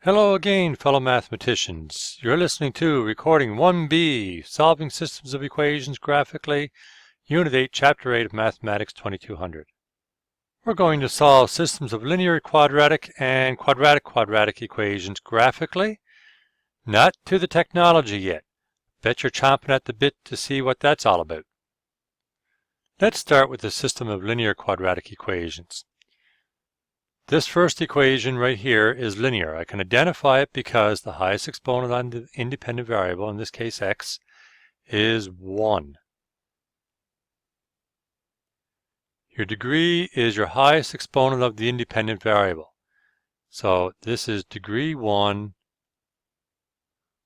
Hello again, fellow mathematicians. You're listening to Recording 1B, Solving Systems of Equations Graphically, Unit 8, Chapter 8 of Mathematics 2200. We're going to solve systems of linear quadratic and quadratic equations graphically. Not to the technology yet. Bet you're chomping at the bit to see what that's all about. Let's start with the system of linear quadratic equations. This first equation right here is linear. I can identify it because the highest exponent on the independent variable, in this case x, is 1. Your degree is your highest exponent of the independent variable. So this is degree 1,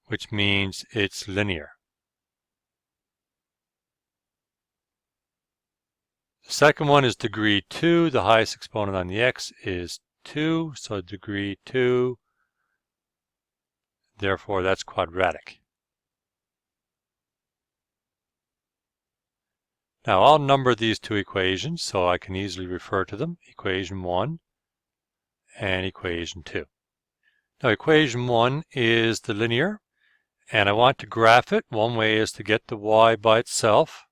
which means it's linear. The second one is degree 2. The highest exponent on the x is 2, so degree 2, therefore that's quadratic. Now I'll number these two equations so I can easily refer to them, equation 1 and equation 2. Now equation 1 is the linear, and I want to graph it. One way is to get the y by itself.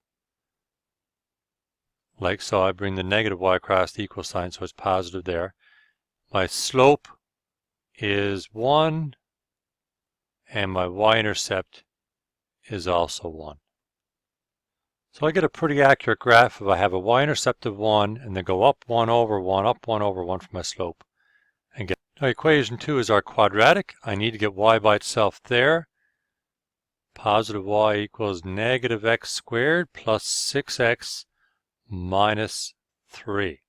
Like so, I bring the negative y across the equal sign, so it's positive there. My slope is 1, and my y-intercept is also 1. So I get a pretty accurate graph if I have a y-intercept of 1, and then go up 1 over 1, up 1 over 1 for my slope. And get. Now equation 2 is our quadratic. I need to get y by itself there. Positive y equals negative x squared plus 6x minus 3.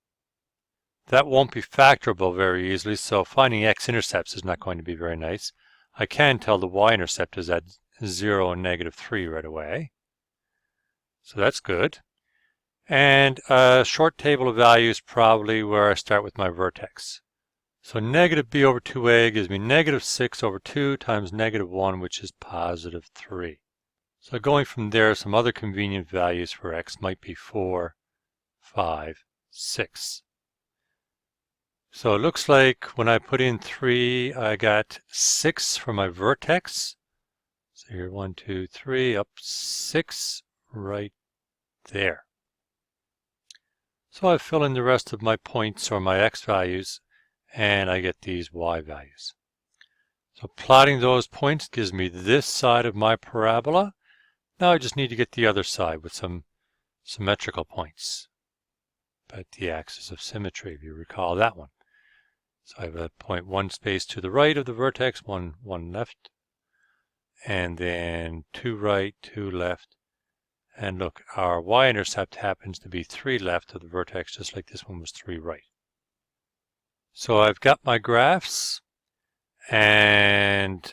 That won't be factorable very easily, so finding x-intercepts is not going to be very nice. I can tell the y-intercept is at 0 and negative 3 right away. So that's good. And a short table of values probably where I start with my vertex. So negative b over 2a gives me negative 6 over 2 times negative 1, which is positive 3. So going from there, some other convenient values for x might be 4, 5, 6. So it looks like when I put in 3, I got 6 for my vertex. So here, 1, 2, 3, up 6 right there. So I fill in the rest of my points or my x values, and I get these y values. So plotting those points gives me this side of my parabola. Now I just need to get the other side with some symmetrical points. But the axis of symmetry, if you recall that one. So I have a point 1 space to the right of the vertex, 1 left, and then 2 right, 2 left. And look, our y-intercept happens to be 3 left of the vertex, just like this one was 3 right. So I've got my graphs, and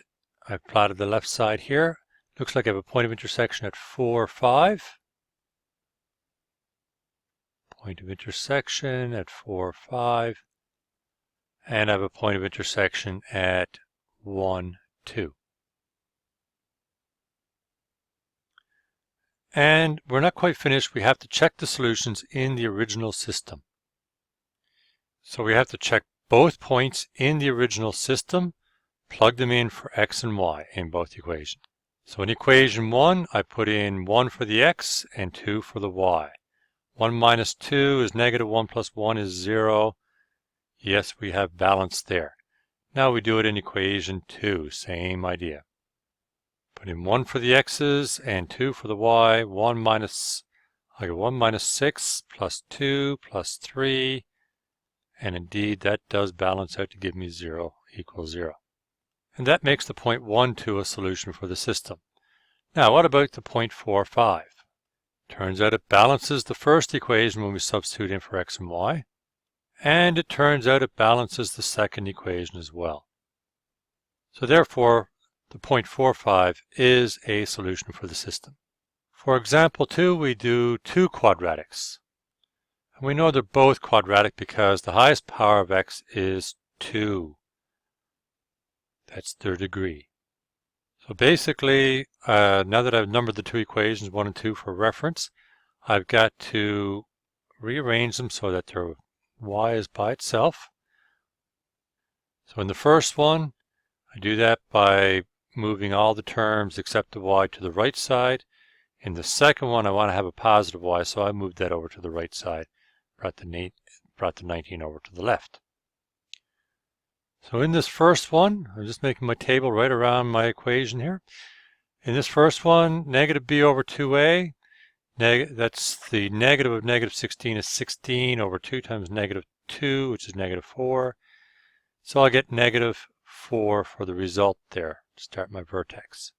I've plotted the left side here. Looks like I have a point of intersection at 4, 5. Point of intersection at 4, 5. And I have a point of intersection at 1, 2. And we're not quite finished. We have to check the solutions in the original system. So we have to check both points in the original system, plug them in for x and y in both equations. So in equation 1, I put in 1 for the x and 2 for the y. 1 minus 2 is negative 1 plus 1 is 0. Yes, we have balance there. Now we do it in equation 2, same idea. Put in 1 for the x's and 2 for the y. 1 minus 6 plus 2 plus 3. And indeed, that does balance out to give me 0 equals 0. And that makes the point 1, 2 a solution for the system. Now, what about the point 4, 5? Turns out it balances the first equation when we substitute in for x and y. And it turns out it balances the second equation as well. So therefore, the point 4, 5 is a solution for the system. For example 2, we do two quadratics. And we know they're both quadratic because the highest power of x is 2. That's their degree. So basically, now that I've numbered the two equations, 1 and 2 for reference, I've got to rearrange them so that their y is by itself. So in the first one, I do that by moving all the terms except the y to the right side. In the second one, I want to have a positive y, so I moved that over to the right side, brought the 19 over to the left. So in this first one, I'm just making my table right around my equation here. In this first one, negative b over 2a, that's the negative of negative 16 is 16 over 2 times negative 2, which is negative 4. So I'll get negative 4 for the result there to start my vertex.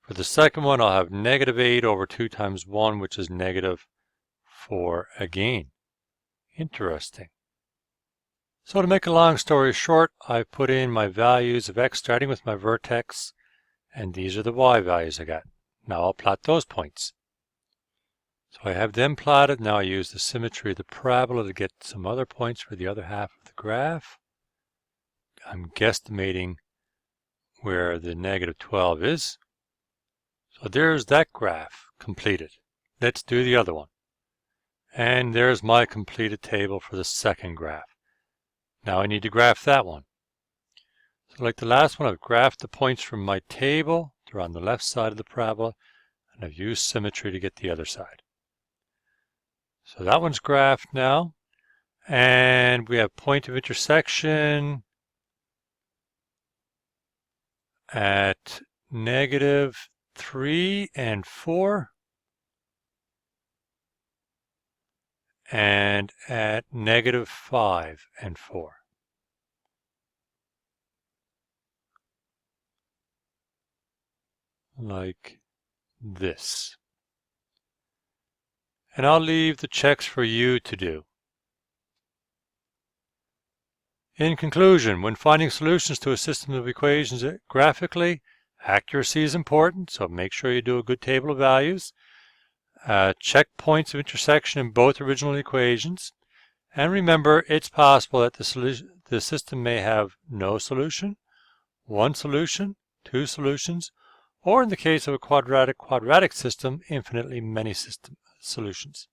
For the second one, I'll have negative 8 over 2 times 1, which is negative 4 again. Interesting. So to make a long story short, I put in my values of x starting with my vertex, and these are the y values I got. Now I'll plot those points. So I have them plotted. Now I use the symmetry of the parabola to get some other points for the other half of the graph. I'm guesstimating where the negative 12 is. So there's that graph completed. Let's do the other one. And there's my completed table for the second graph. Now I need to graph that one. So like the last one, I've graphed the points from my table. They're on the left side of the parabola, and I've used symmetry to get the other side. So that one's graphed now. And we have point of intersection at negative 3 and 4. And at negative 5 and 4. Like this. And I'll leave the checks for you to do. In conclusion, when finding solutions to a system of equations graphically, accuracy is important, so make sure you do a good table of values. Check points of intersection in both original equations. And remember, it's possible that the system may have no solution, one solution, two solutions, or in the case of a quadratic system, infinitely many solutions.